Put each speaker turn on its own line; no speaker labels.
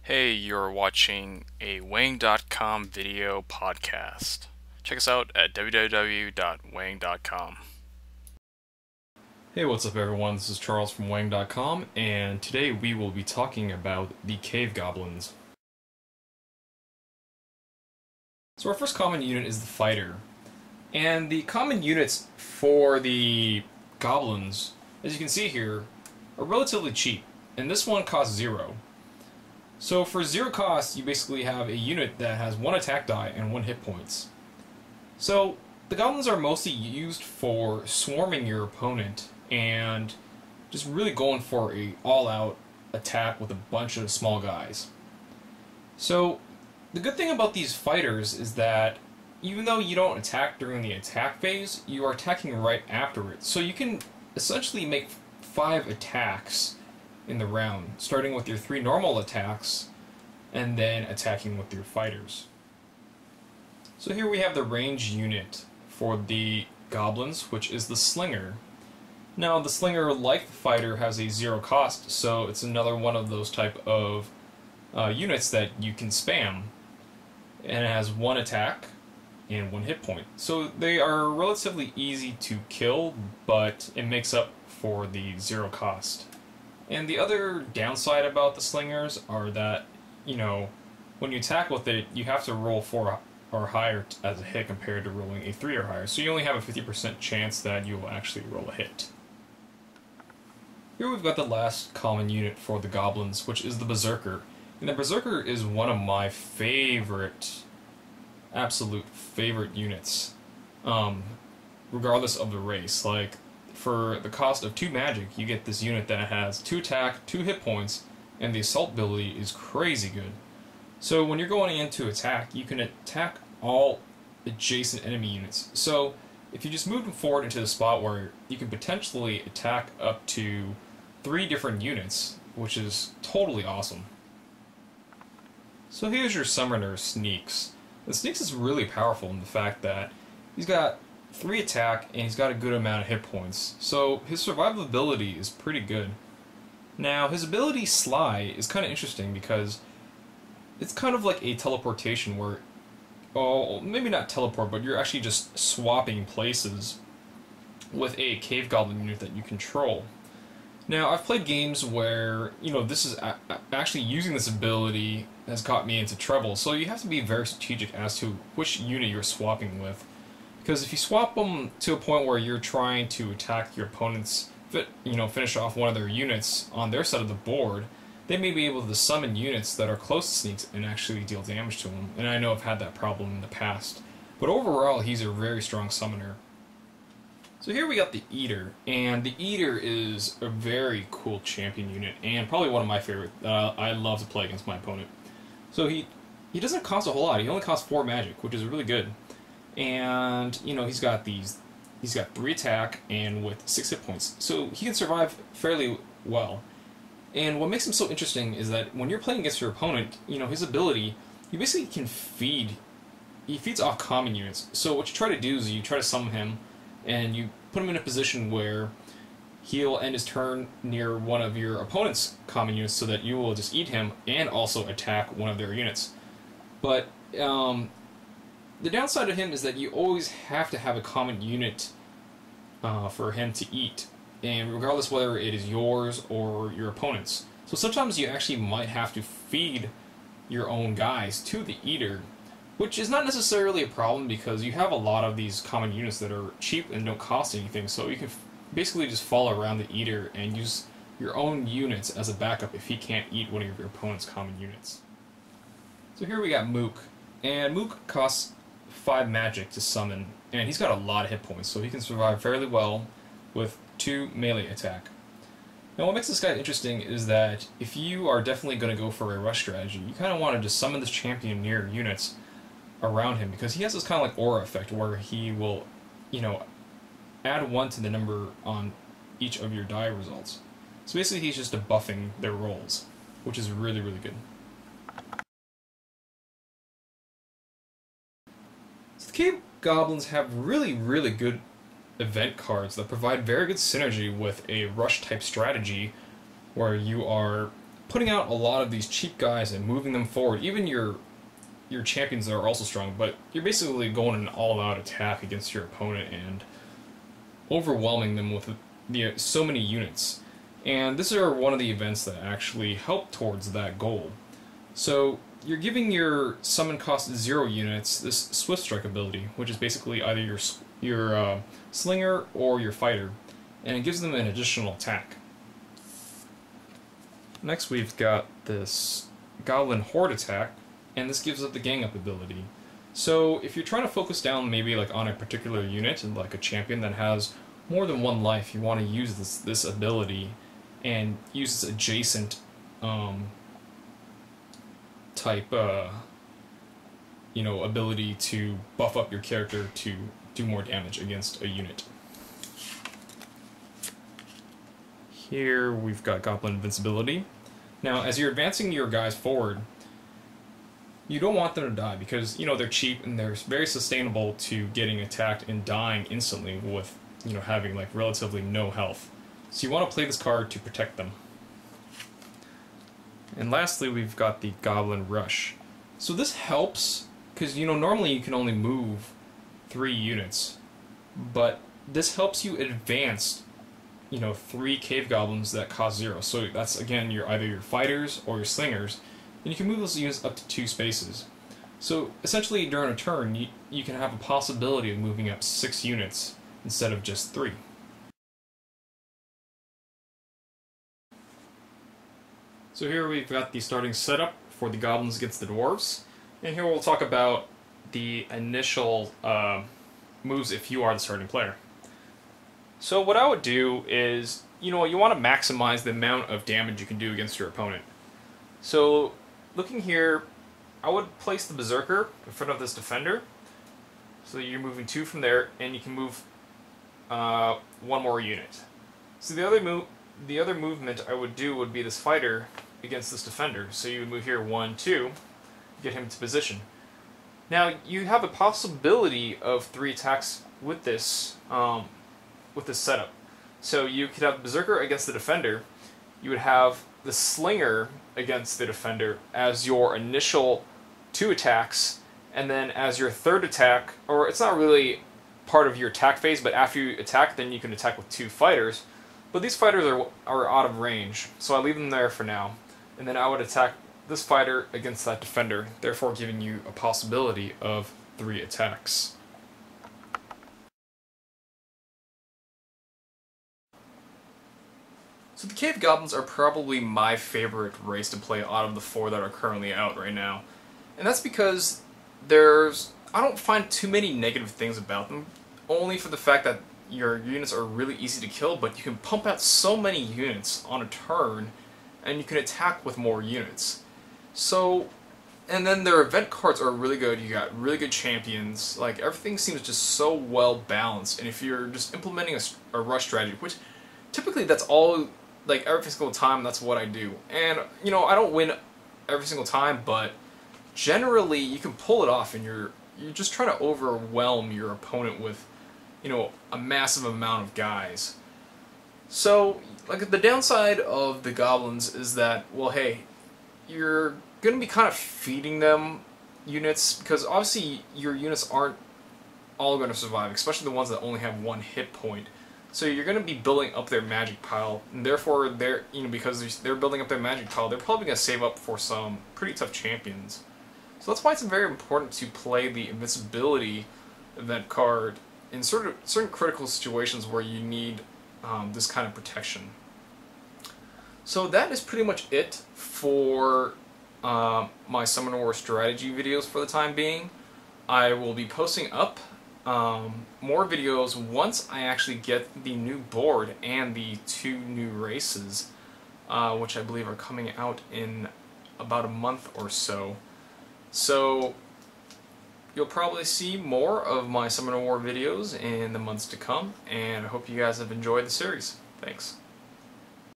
Hey, you're watching a Wang.com video podcast. Check us out at www.wang.com. Hey, what's up everyone? This is Charles from Wang.com, and today we will be talking about the cave goblins. So our first common unit is the fighter. And the common units for the goblins, as you can see here, are relatively cheap. And this one costs 0. So for 0 cost, you basically have a unit that has 1 attack die and 1 hit points. So the goblins are mostly used for swarming your opponent and just really going for a all-out attack with a bunch of small guys. So the good thing about these fighters is that even though you don't attack during the attack phase, you are attacking right after it. So you can essentially make 5 attacks in the round, starting with your 3 normal attacks and then attacking with your fighters. So here we have the range unit for the goblins, which is the slinger. Now the slinger, like the fighter, has a 0 cost, so it's another one of those type of units that you can spam, and it has 1 attack and 1 hit point. So they are relatively easy to kill, but it makes up for the 0 cost. And the other downside about the slingers are that, when you attack with it, you have to roll 4 or higher as a hit compared to rolling a 3 or higher. So you only have a 50% chance that you will actually roll a hit. Here we've got the last common unit for the goblins, which is the berserker. And the berserker is one of my absolute favorite units, regardless of the race. Like, for the cost of 2 magic, you get this unit that has 2 attack, 2 hit points, and the assault ability is crazy good. So when you're going in to attack, you can attack all adjacent enemy units. So if you just move them forward into the spot where you can potentially attack up to 3 different units, which is totally awesome. So here's your summoner, Sneaks. And Sneaks is really powerful in the fact that he's got 3 attack, and he's got a good amount of hit points. So his survivability is pretty good. Now, his ability Sly is kind of interesting because it's kind of like a teleportation where, oh, maybe not teleport, but you're actually just swapping places with a cave goblin unit that you control. Now, I've played games where, this is actually using this ability has got me into trouble, so you have to be very strategic as to which unit you're swapping with. Because if you swap them to a point where you're trying to attack your opponent's, finish off one of their units on their side of the board, they may be able to summon units that are close to Sneaks and actually deal damage to them. And I know I've had that problem in the past. But overall, he's a very strong summoner. So here we got the Eater, and the Eater is a very cool champion unit, and probably one of my favorite. I love to play against my opponent. So he doesn't cost a whole lot. He only costs 4 magic, which is really good. And he's got 3 attack and with 6 hit points, so he can survive fairly well. And what makes him so interesting is that when you're playing against your opponent, his ability, you basically can feed. He feeds off common units. So what you try to do is you try to summon him, and you put him in a position where he'll end his turn near one of your opponent's common units, so that you will just eat him and also attack one of their units. But the downside of him is that you always have to have a common unit for him to eat, and regardless whether it is yours or your opponent's. So sometimes you actually might have to feed your own guys to the Eater, which is not necessarily a problem because you have a lot of these common units that are cheap and don't cost anything, so you can basically just follow around the Eater and use your own units as a backup if he can't eat one of your opponent's common units. So here we got Mook, and Mook costs 5 magic to summon, and he's got a lot of hit points, so he can survive fairly well with 2 melee attack. Now what makes this guy interesting is that if you are definitely going to go for a rush strategy, you kind of want to just summon this champion near units around him, because he has this kind of like aura effect where he will, add 1 to the number on each of your die results. So basically he's just buffing their rolls, which is really, really good. So the cave goblins have really, really good event cards that provide very good synergy with a rush type strategy where you are putting out a lot of these cheap guys and moving them forward. Even your champions that are also strong, but you're basically going an all-out attack against your opponent and overwhelming them with so many units. And this is one of the events that actually help towards that goal. So you're giving your summon cost 0 units this Swift Strike ability, which is basically either your slinger or your fighter, and it gives them an additional attack. Next we've got this Goblin Horde attack, and this gives up the gang up ability. So if you're trying to focus down maybe like on a particular unit, like a champion that has more than 1 life, you want to use this ability and use this adjacent type ability to buff up your character to do more damage against a unit. Here we've got Goblin Invincibility. Now as you're advancing your guys forward, you don't want them to die because they're cheap and they're very sustainable to getting attacked and dying instantly with having like relatively no health. So you want to play this card to protect them. And lastly, we've got the Goblin Rush. So this helps because normally you can only move 3 units, but this helps you advance 3 cave goblins that cost 0. So that's again either your fighters or your slingers, and you can move those units up to 2 spaces. So essentially during a turn you can have a possibility of moving up 6 units instead of just 3. So here we've got the starting setup for the goblins against the dwarves, and here we'll talk about the initial moves if you are the starting player. So what I would do is, you want to maximize the amount of damage you can do against your opponent. So looking here, I would place the Berserker in front of this defender, so you're moving 2 from there, and you can move 1 more unit. So the other movement I would do would be this fighter against this defender. So you would move here 1, 2, get him into position. Now you have a possibility of 3 attacks with this setup. So you could have Berserker against the defender. You would have the Slinger against the defender as your initial 2 attacks, and then as your 3rd attack, or it's not really part of your attack phase, but after you attack, then you can attack with 2 fighters. But these fighters are out of range, so I leave them there for now. And then I would attack this fighter against that defender, therefore giving you a possibility of 3 attacks. So the Cave Goblins are probably my favorite race to play out of the 4 that are currently out right now. And that's because I don't find too many negative things about them, only for the fact that your units are really easy to kill, but you can pump out so many units on a turn, and you can attack with more units. So, and then their event cards are really good. You got really good champions. Like, everything seems just so well balanced. And if you're just implementing a rush strategy, which typically that's all, like every single time, that's what I do. And I don't win every single time, but generally you can pull it off, and you're just trying to overwhelm your opponent with a massive amount of guys. So, like, the downside of the goblins is that, well, hey, you're going to be kind of feeding them units, because obviously your units aren't all going to survive, especially the ones that only have 1 hit point. So you're going to be building up their magic pile, and therefore because they're building up their magic pile, they're probably going to save up for some pretty tough champions. So that's why it's very important to play the Invincibility event card in certain critical situations where you need this kind of protection. So that is pretty much it for my Summon War strategy videos for the time being. I will be posting up more videos once I actually get the new board and the 2 new races, which I believe are coming out in about a month or so. So you'll probably see more of my Summon War videos in the months to come, and I hope you guys have enjoyed the series. Thanks.